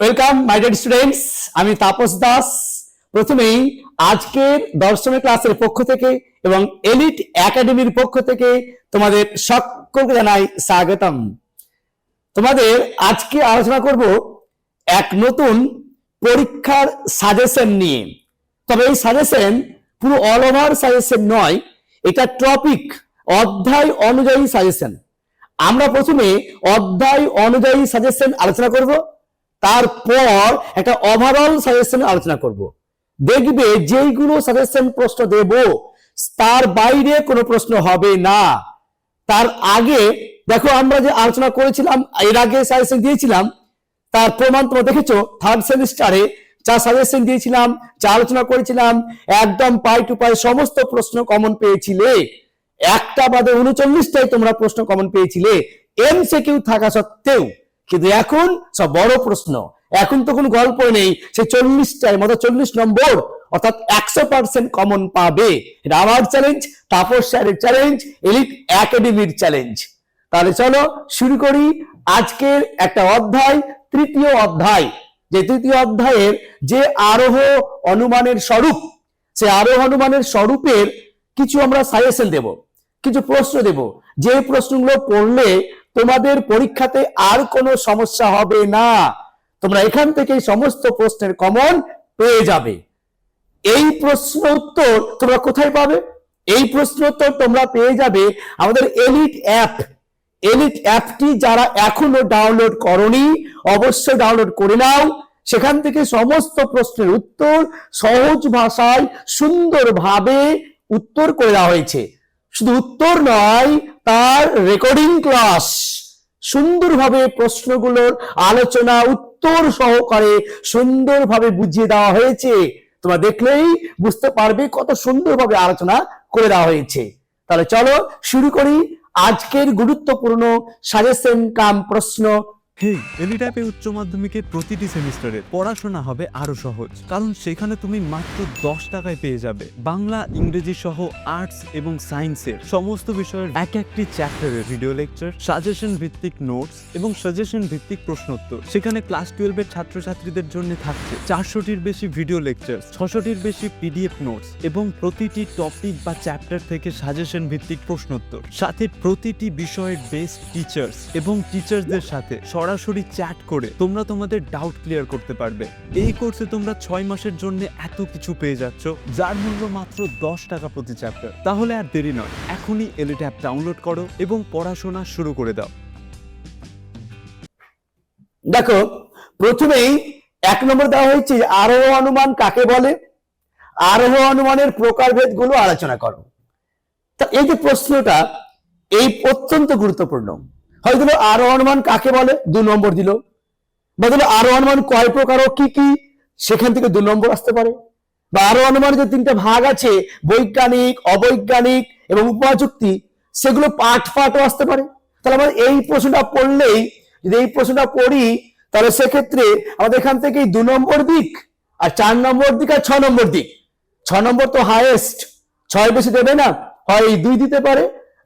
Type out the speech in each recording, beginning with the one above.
Welcome my dear students, আমি তাপস দাস। প্রথমেই আজকের দর্শনের ক্লাসের পক্ষ থেকে এবং এলিট একাডেমির পক্ষ থেকে তোমাদের সকলকে জানাই স্বাগতম। তোমাদের আজকে আলোচনা করব এক নতুন পরীক্ষার সাজেশন নিয়ে। তবে এই সাজেশন পুরো অল ওভার সাজেশন নয়, এটা টপিক অধ্যায় অনুযায়ী সাজেশন। আমরা প্রথমে অধ্যায় অনুযায়ী সাজেশন আলোচনা করব, তারপর একটা ওভারঅল সাজেশন আলোচনা করব। দেখবে যেইগুলো সাজেশন প্রশ্ন দেব তার বাইরে কোনো প্রশ্ন হবে না। তার আগে দেখো আমরা যে আলোচনা করেছিলাম, এর আগে সাজেশন দিয়েছিলাম, তার প্রমাণ তোমরা দেখেছো। থার্ড সেমিস্টারে যা সাজেশন দিয়েছিলাম, যা আলোচনা করেছিলাম, একদম পাই টু পাই সমস্ত প্রশ্ন কমন পেয়েছিলে। একটা বাদে 39টাই তোমরা প্রশ্ন কমন পেয়েছিলে এমসিকিউ থাকা সত্ত্বেও। কিন্তু এখন সব বড় প্রশ্ন, এখন তো কোনো গল্প নেই। সে 40টার মতো 40 নম্বর অর্থাৎ 100% কমন পাবে। এটা আমার চ্যালেঞ্জ, তাপস স্যারের চ্যালেঞ্জ, এলিট একাডেমির চ্যালেঞ্জ। তাহলে চলো শুরু করি আজকের একটা অধ্যায়, তৃতীয় অধ্যায়। যে তৃতীয় অধ্যায়ের যে আরোহ অনুমানের স্বরূপ, সে আরোহ অনুমানের স্বরূপের কিছু আমরা সাজেশন দেব, কিছু প্রশ্ন দেব, যে প্রশ্নগুলো পড়লে তোমাদের পরীক্ষাতে আর কোনো সমস্যা হবে না। তোমরা এখান থেকে সমস্ত প্রশ্নের কমন পেয়ে যাবে। এই প্রশ্ন উত্তর তোমরা কোথায় পাবে? এই প্রশ্ন উত্তর তোমরা পেয়ে যাবে আমাদের এলিট অ্যাপ। এলিট অ্যাপটি যারা এখনো ডাউনলোড করনি অবশ্যই ডাউনলোড করে নাও। সেখান থেকে সমস্ত প্রশ্নের উত্তর সহজ ভাষায় সুন্দরভাবে উত্তর করে দেওয়া হয়েছে। শুধু উত্তর নয়, তার রেকর্ডিং ক্লাস, সুন্দরভাবে প্রশ্নগুলোর আলোচনা উত্তর সহকারে সুন্দরভাবে বুঝিয়ে দেওয়া হয়েছে। তোমরা দেখলেই বুঝতে পারবে কত সুন্দরভাবে আলোচনা করে দেওয়া হয়েছে। তাহলে চলো শুরু করি আজকের গুরুত্বপূর্ণ সাজেশন কাম প্রশ্ন। এলিট অ্যাপে উচ্চ মাধ্যমিকের প্রতিটি সেমিস্টারে পড়াশোনা হবে আরো সহজ, কারণ সেখানে তুমি মাত্র 10 টাকায় পেয়ে যাবে বাংলা, ইংরেজি সহ আর্টস এবং সায়েন্সের সমস্ত বিষয়ের এক একটি চ্যাপ্টারের ভিডিও লেকচার, সাজেশন ভিত্তিক নোটস এবং সাজেশন ভিত্তিক প্রশ্নোত্তর। সেখানে ক্লাস 12 এর ছাত্রছাত্রীদের জন্য থাকছে 400টির বেশি ভিডিও লেকচার, 600টির বেশি পিডিএফ নোটস এবং প্রতিটি টপিক বা চ্যাপ্টার থেকে সাজেশন ভিত্তিক প্রশ্নোত্তর। সাথে প্রতিটি বিষয়ের বেস্ট টিচার্স এবং টিচার্সদের সাথে সরাসরি চ্যাট করে তোমরা তোমাদের ডাউট ক্লিয়ার করতে পারবে। এই কোর্সে তোমরা 6 মাসের জন্য এত কিছু পেয়ে যাচ্ছ, যার মূল্য মাত্র 10 টাকা প্রতি চ্যাপ্টার। তাহলে আর দেরি নয়, এখনই এলিট অ্যাপ ডাউনলোড করো এবং পড়াশোনা শুরু করে দাও। দেখো প্রথমেই 1 নম্বর দেওয়া হয়েছে আরোহ অনুমান কাকে বলে, আরোহ অনুমানের প্রকারভেদ গুলো আলোচনা করো। তা এই যে প্রশ্নটা, এই অত্যন্ত গুরুত্বপূর্ণ। হয়তো আরোহ অনুমান কাকে বলে 2 নম্বর দিল, বা দিল আরোহ অনুমান কয় প্রকার ও কি কি, সেখান থেকে 2 নম্বর আসতে পারে। বা আরোহ অনুমানের যে 3টা ভাগ আছে, বৈজ্ঞানিক, অবৈজ্ঞানিক এবং উপযুক্তি, সেগুলো পাঠও আসতে পারে। তাহলে আমরা এই প্রশ্নটা পড়লেই, যদি এই প্রশ্নটা পড়ি, তাহলে সেক্ষেত্রে আমাদের এখান থেকে 2 নম্বর দিক, আর 4 নম্বর দিক, আর 6 নম্বর দিক। 6 নম্বর তো হাইয়েস্ট, 6 বেশি দেবে না, হয় 2 দিতে পারে,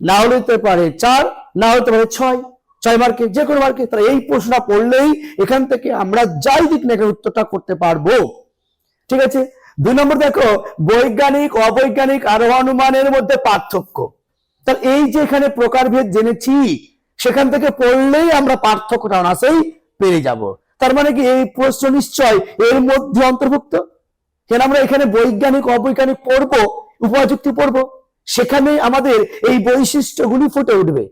না হলে দিতে পারে 4, না হতে পারে 6 মার্কে, যে কোনো মার্কে। তাহলে এই প্রশ্নটা পড়লেই এখান থেকে আমরা যাই দিক না উত্তরটা করতে পারবো। ঠিক আছে। 2 নম্বর দেখো বৈজ্ঞানিক, অবৈজ্ঞানিক আরোহ অনুমানের মধ্যে পার্থক্য। তাহলে এই যে এখানে প্রকারভেদ জেনেছি, সেখান থেকে পড়লেই আমরা পার্থক্যটা অনাসেই পেয়ে যাব। তার মানে কি এই প্রশ্ন নিশ্চয় এর মধ্যে অন্তর্ভুক্ত। কেন আমরা এখানে বৈজ্ঞানিক, অবৈজ্ঞানিক পড়বো, উপযুক্তি পড়বো, সেখানে আমাদের এই বৈশিষ্ট্যগুলি ফুটে উঠবে।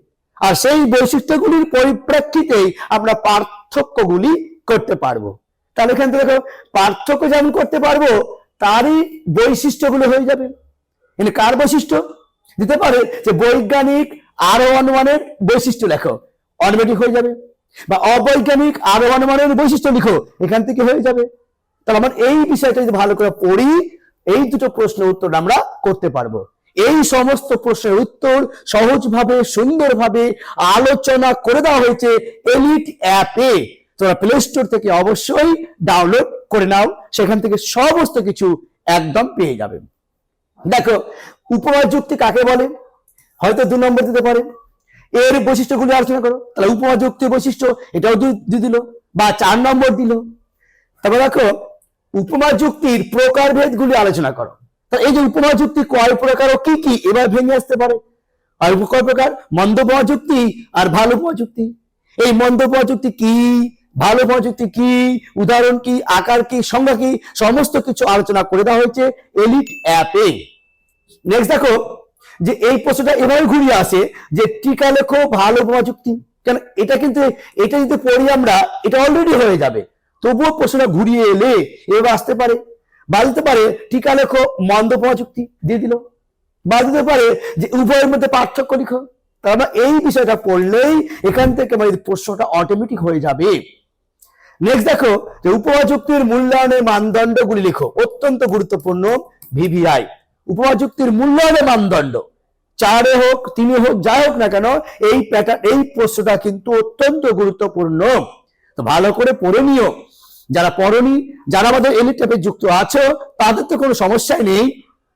আর সেই বৈশিষ্ট্যগুলির পরিপ্রেক্ষিতে আমরা পার্থক্যগুলি করতে পারবো। তাহলে এখান থেকে দেখো পার্থক্য যেমন করতে পারবো, তারই বৈশিষ্ট্যগুলো হয়ে যাবে। এখানে কার বৈশিষ্ট্য দিতে পারে, যে বৈজ্ঞানিক আরোহ অনুমানের বৈশিষ্ট্য লেখো, অটোমেটিক হয়ে যাবে। বা অবৈজ্ঞানিক আরোহ অনুমানের বৈশিষ্ট্য লিখো, এখান থেকে হয়ে যাবে। তাহলে আমরা এই বিষয়টা যদি ভালো করে পড়ি, এই দুটো প্রশ্নের উত্তর আমরা করতে পারবো। এই সমস্ত প্রশ্নের উত্তর সহজভাবে সুন্দরভাবে আলোচনা করে দেওয়া হয়েছে এলিট অ্যাপে। তোমরা প্লে স্টোর থেকে অবশ্যই ডাউনলোড করে নাও, সেখান থেকে সমস্ত কিছু একদম পেয়ে যাবে। দেখো উপযুক্তি কাকে বলে, হয়তো 2 নম্বর দিতে পারে। এর বৈশিষ্ট্যগুলি আলোচনা করো, তাহলে উপযুক্তি বৈশিষ্ট্য এটাও 2 দিল, বা 4 নম্বর দিল। তারপর দেখো উপমা যুক্তির প্রকারভেদগুলি আলোচনা করো। তা এই যে উপমা যুক্তি কয় প্রকার ও কি কি এবার ভেঙে আসতে পারে। আর কয় প্রকার? মন্দ উপমা যুক্তি আর ভালো উপমা যুক্তি। এই মন্দ উপমা যুক্তি কি, ভালো উপমা যুক্তি কি, উদাহরণ কি, আকার কি, সংজ্ঞা কি, সমস্ত কিছু আলোচনা করে দেওয়া হয়েছে এলিট অ্যাপে। নেক্সট দেখো যে এই প্রশ্নটা এভাবে ঘুরিয়ে আসে যে টিকা লেখো ভালো উপমা যুক্তি। কেন এটা যদি পড়ি আমরা, এটা অলরেডি হয়ে যাবে, তবুও প্রশ্নটা ঘুরিয়ে এলে এবার আসতে পারে। বা দিতে পারে টিকা লেখো মন্দ উপমা যুক্তি, দিয়ে দিল। বা দিতে পারে যে উভয়ের মধ্যে পার্থক্য লিখো। তার মানে এই বিষয়টা পড়লেই এখান থেকে মানে প্রশ্নটা অটোমেটিক হয়ে যাবে। নেক্সট দেখো যে উপমা যুক্তির মূল্যায়নের মানদণ্ডগুলি লিখো, অত্যন্ত গুরুত্বপূর্ণ। ভিভিআই উপমা যুক্তির মূল্যায়নের মানদণ্ড 4 হোক 3 হোক যাই হোক না কেন, এই প্যাটার্ন এই প্রশ্নটা কিন্তু অত্যন্ত গুরুত্বপূর্ণ। তো ভালো করে পড়ে নিও। যারা পড়নি, যারা আমাদের এলিট অ্যাপে যুক্ত আছো তাদের তো কোনো সমস্যাই নেই,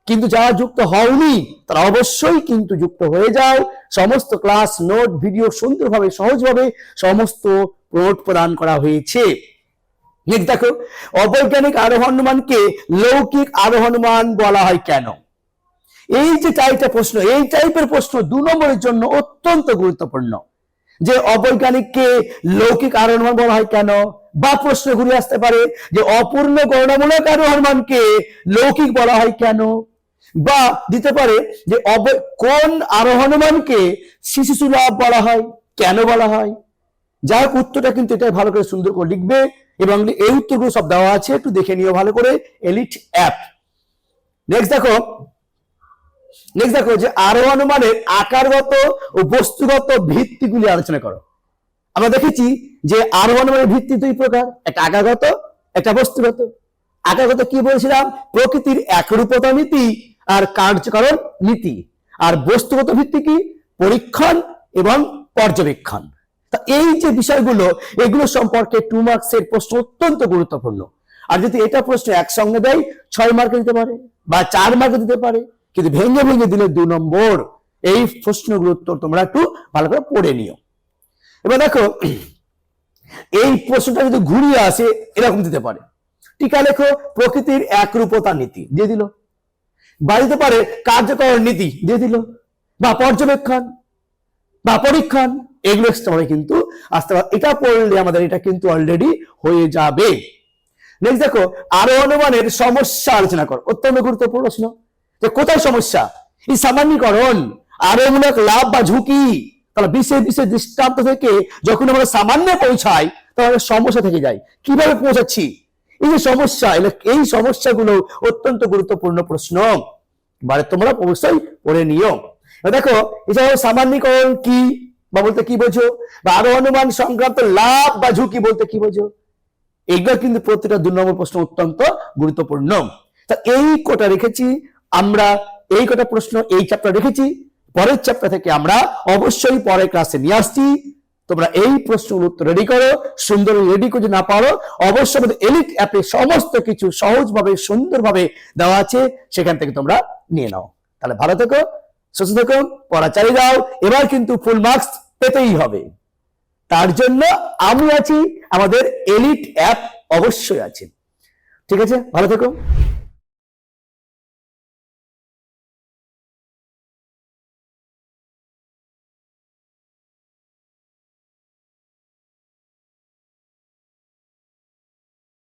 কিন্তু যারা যুক্ত হওনি তারা অবশ্যই কিন্তু যুক্ত হয়ে যাও। সমস্ত ক্লাস নোট ভিডিও সুন্দরভাবে সহজভাবে সমস্ত নোট প্রদান করা হয়েছে। নেক্সট দেখো অবৈজ্ঞানিক আরোহণমানকে লৌকিক আরোহণমান বলা হয় কেন। এই যে টাইপের প্রশ্ন, এই টাইপের প্রশ্ন 2 নম্বরের জন্য অত্যন্ত গুরুত্বপূর্ণ। যে অবৈজ্ঞানিককে লৌকিক আরোহণমান বলা হয় কেন, বা প্রশ্ন ঘুরে আসতে পারে যে অপূর্ণ গণনামূলক আরোহণমানকে লৌকিক বলা হয় কেন, বা দিতে পারে যে কোন আরোহণমানকে শিশুসুলভ বলা হয়, কেন বলা হয়। যাই হোক উত্তরটা কিন্তু এটা ভালো করে সুন্দর করে লিখবে, এবং এই উত্তরগুলো সব দেওয়া আছে, একটু দেখে নিও ভালো করে এলিট অ্যাপ। নেক্সট দেখো যে আরোহণমানের আকারগত ও বস্তুগত ভিত্তিগুলি আলোচনা করো। আমরা দেখেছি যে আরোহণমানের ভিত্তি 2 প্রকার, একটা আকারগত, একটা বস্তুগত। আকারগত কি বলছিলাম? প্রকৃতির একরূপতা নীতি আর কার্যকরণ নীতি। আর বস্তুগত ভিত্তি কি? পরীক্ষণ এবং পর্যবেক্ষণ। তা এই যে বিষয়গুলো, এগুলো সম্পর্কে 2 মার্কসের প্রশ্ন অত্যন্ত গুরুত্বপূর্ণ। আর যদি এটা প্রশ্ন একসঙ্গে দেয় 6 মার্কে দিতে পারে বা 4 মার্কে দিতে পারে, কিন্তু ভেঙে ভেঙে দিলে 2 নম্বর। এই প্রশ্নগুলো উত্তর তোমরা একটু ভালো করে পড়ে নিও। এবার দেখো এই প্রশ্নটা যদি ঘুরিয়ে আসে এরকম দিতে পারে, টিকা লেখো প্রকৃতির একরূপতা নীতি, দিয়ে দিল। বা দিতে পারে কার্যকরণ নীতি, দিয়ে দিল। বা পর্যবেক্ষণ বা পরীক্ষণ, এগুলো এক্সট্রা কিন্তু আসতে পারে। এটা পড়লে আমাদের এটা কিন্তু অলরেডি হয়ে যাবে। নেক্সট দেখো আরোহণমানের সমস্যা আলোচনা কর, অত্যন্ত গুরুত্বপূর্ণ প্রশ্ন। যে কোথায় সমস্যা? এই সামান্যীকরণ, আরোহণমূলক লাভ বা ঝুঁকি। তাহলে বিশেষ বিশেষ দৃষ্টান্ত থেকে যখন আমরা সামান্য পৌঁছাই তাহলে সমস্যা থেকে যায়, কিভাবে পৌঁছাচ্ছি, এই যে সমস্যা, এই সমস্যাগুলো অত্যন্ত গুরুত্বপূর্ণ প্রশ্ন। এবারে তোমরা অবশ্যই পড়ে নিও। দেখো এছাড়াও সামান্যীকরণ কি বা বলতে কি বোঝো, বা আরোহণমান সংক্রান্ত লাভ বা ঝুঁকি বলতে কি বোঝো, এগুলো কিন্তু প্রত্যেকটা 2 নম্বর প্রশ্ন অত্যন্ত গুরুত্বপূর্ণ। তা এই কোটা রেখেছি আমরা, এই কোটা প্রশ্ন এই চ্যাপ্টার রেখেছি। পরের চ্যাপ্টার থেকে আমরা অবশ্যই পরের ক্লাসে নিয়ে আসছি। তোমরা এই প্রশ্নগুলো উত্তর রেডি করো, সুন্দর রেডি করে না পারো অবশ্যই আমাদের এলিট অ্যাপে সমস্ত কিছু সহজভাবে সুন্দরভাবে দেওয়া আছে, সেখান থেকে তোমরা নিয়ে নাও। তাহলে ভালো থেকো, সুস্থ থেকো, পড়া চালিয়ে যাও। এবার কিন্তু ফুল মার্কস পেতেই হবে, তার জন্য আমি আছি, আমাদের এলিট অ্যাপ অবশ্যই আছে। ঠিক আছে, ভালো থেকো।